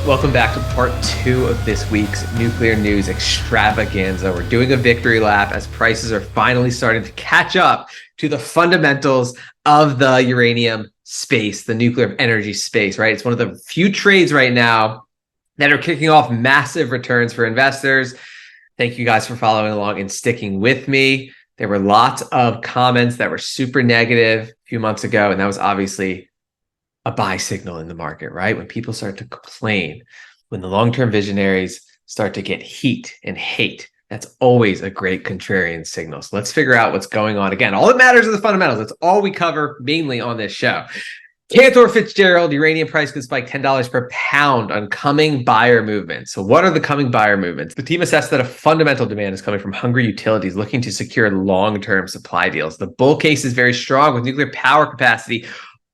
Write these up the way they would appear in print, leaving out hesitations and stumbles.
Welcome back to part 2 of this week's nuclear news extravaganza. We're doing a victory lap as prices are finally starting to catch up to the fundamentals of the uranium space, the nuclear energy space, right? It's one of the few trades right now that are kicking off massive returns for investors. Thank you guys for following along and sticking with me. There were lots of comments that were super negative a few months ago, and that was obviously a buy signal in the market, right? When people start to complain, when the long-term visionaries start to get heat and hate, that's always a great contrarian signal. So let's figure out what's going on. Again, all that matters are the fundamentals. That's all we cover mainly on this show. Cantor Fitzgerald, uranium price could spike $10 per pound on coming buyer movements. So what are the coming buyer movements? The team assessed that a fundamental demand is coming from hungry utilities looking to secure long-term supply deals. The bull case is very strong with nuclear power capacity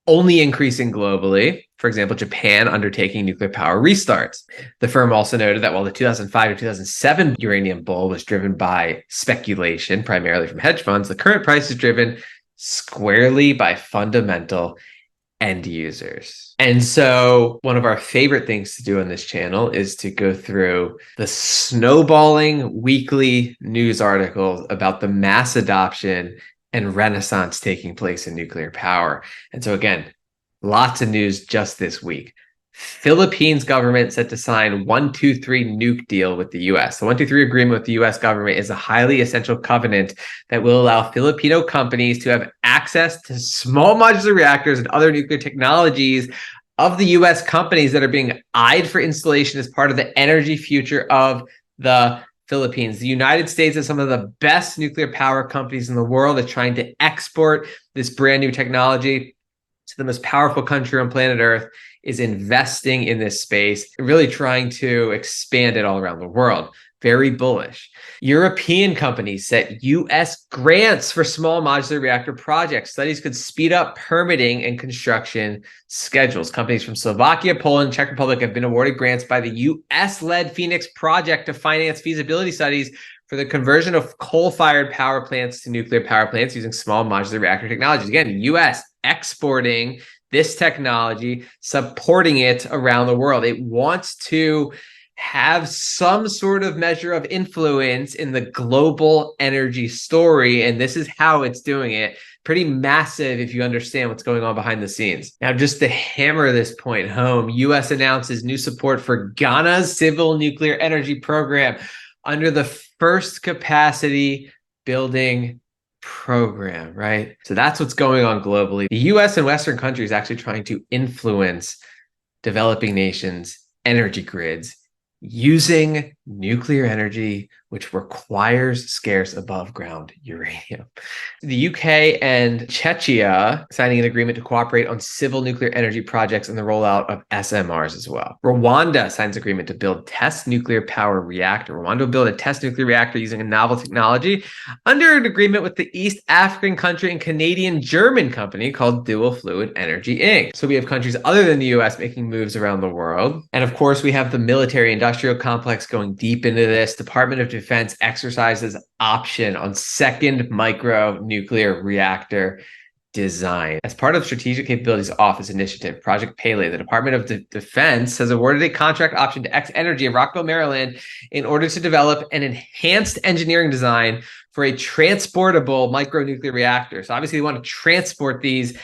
only increasing globally. For example, Japan undertaking nuclear power restarts. The firm also noted that while the 2005 to 2007 uranium bull was driven by speculation, primarily from hedge funds, the current price is driven squarely by fundamental end users. And so one of our favorite things to do on this channel is to go through the snowballing weekly news articles about the mass adoption and renaissance taking place in nuclear power. And so again, lots of news just this week. Philippines government set to sign 123 nuke deal with the US. The 123 agreement with the US government is a highly essential covenant that will allow Filipino companies to have access to small modular reactors and other nuclear technologies of the US companies that are being eyed for installation as part of the energy future of the Philippines. The United States is some of the best nuclear power companies in the world at trying to export this brand new technology to the most powerful country on planet Earth, is investing in this space, really trying to expand it all around the world. Very bullish. European companies set US grants for small modular reactor projects. Studies could speed up permitting and construction schedules. Companies from Slovakia, Poland, Czech Republic have been awarded grants by the US-led Phoenix project to finance feasibility studies for the conversion of coal-fired power plants to nuclear power plants using small modular reactor technologies. Again, US exporting this technology, supporting it around the world. It wants to have some sort of measure of influence in the global energy story, and this is how it's doing it. Pretty massive if you understand what's going on behind the scenes. Now, just to hammer this point home, US announces new support for Ghana's civil nuclear energy program under the first capacity building program, right? So that's what's going on globally. The US and Western countries actually trying to influence developing nations' energy grids using nuclear energy, which requires scarce above ground uranium. The UK and Czechia signing an agreement to cooperate on civil nuclear energy projects and the rollout of SMRs as well. Rwanda signs agreement to build test nuclear power reactor. Rwanda will build a test nuclear reactor using a novel technology under an agreement with the East African country and Canadian-German company called Dual Fluid Energy Inc. So we have countries other than the US making moves around the world. And of course, we have the military industrial complex going deep into this. Department of Defense exercises option on second micro nuclear reactor design. As part of Strategic Capabilities Office initiative, Project Pele, the Department of Defense has awarded a contract option to X Energy of Rockville, Maryland, in order to develop an enhanced engineering design for a transportable micronuclear reactor. So obviously, they want to transport these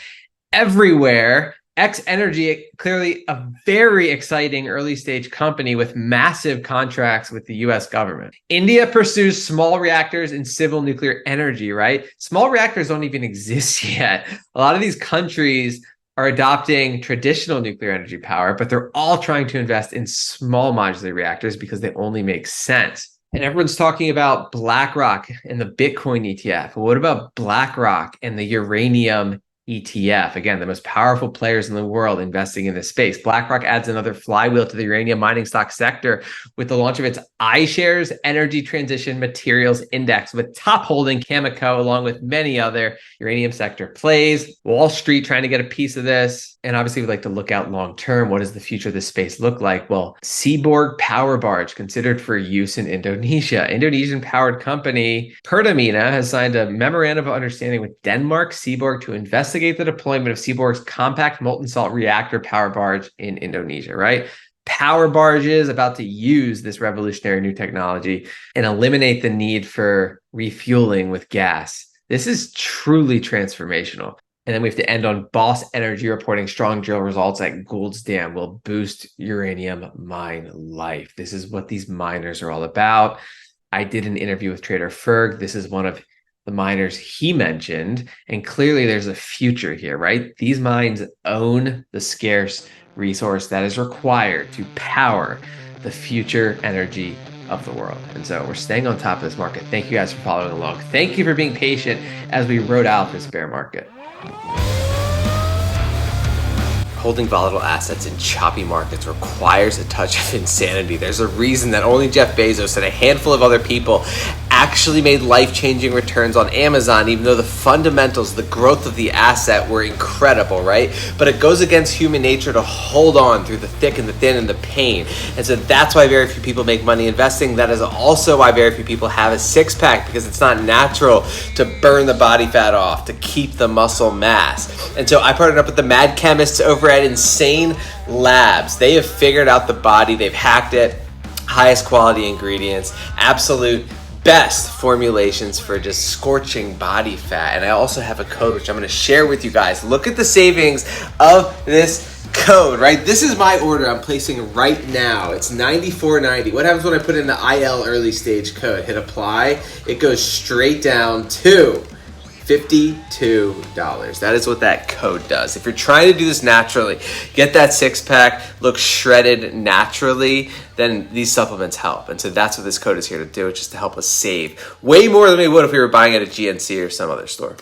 everywhere. X Energy, clearly a very exciting early stage company with massive contracts with the US government. India pursues small reactors in civil nuclear energy, right? Small reactors don't even exist yet. A lot of these countries are adopting traditional nuclear energy power, but they're all trying to invest in small modular reactors because they only make sense. And everyone's talking about BlackRock and the Bitcoin ETF. Well, what about BlackRock and the uranium ETF? Again, the most powerful players in the world investing in this space. BlackRock adds another flywheel to the uranium mining stock sector with the launch of its iShares Energy Transition Materials Index, with top holding Cameco along with many other uranium sector plays. Wall Street trying to get a piece of this. And obviously, we'd like to look out long term. What does the future of this space look like? Well, Seaborg Power Barge considered for use in Indonesia. Indonesian powered company Pertamina has signed a memorandum of understanding with Denmark Seaborg to investigate the deployment of Seaborg's compact molten salt reactor power barge in Indonesia, right? power barges about to use this revolutionary new technology and eliminate the need for refueling with gas. This is truly transformational. And then we have to end on Boss Energy reporting strong drill results at Gould's Dam will boost uranium mine life. This is what these miners are all about. I did an interview with Trader Ferg. This is one of the miners he mentioned. And clearly there's a future here, right? These mines own the scarce resource that is required to power the future energy of the world. And so we're staying on top of this market. Thank you guys for following along. Thank you for being patient as we rode out this bear market. Holding volatile assets in choppy markets requires a touch of insanity. There's a reason that only Jeff Bezos and a handful of other people actually made life-changing returns on Amazon, even though the fundamentals, the growth of the asset were incredible, right? But it goes against human nature to hold on through the thick and the thin and the pain. And so that's why very few people make money investing. That is also why very few people have a six-pack, because it's not natural to burn the body fat off, to keep the muscle mass. And so I partnered up with the mad chemists over at Insane Labs. They have figured out the body, they've hacked it, highest quality ingredients, absolute best formulations for just scorching body fat. And I also have a code which I'm going to share with you guys. Look at the savings of this code, right? This is my order I'm placing right now. It's $94.90. What happens when I put in the IL early stage code? Hit apply. It goes straight down to $52. That is what that code does. If you're trying to do this naturally, get that six-pack, look shredded naturally, then these supplements help. And so that's what this code is here to do, just to help us save way more than we would if we were buying at a GNC or some other store.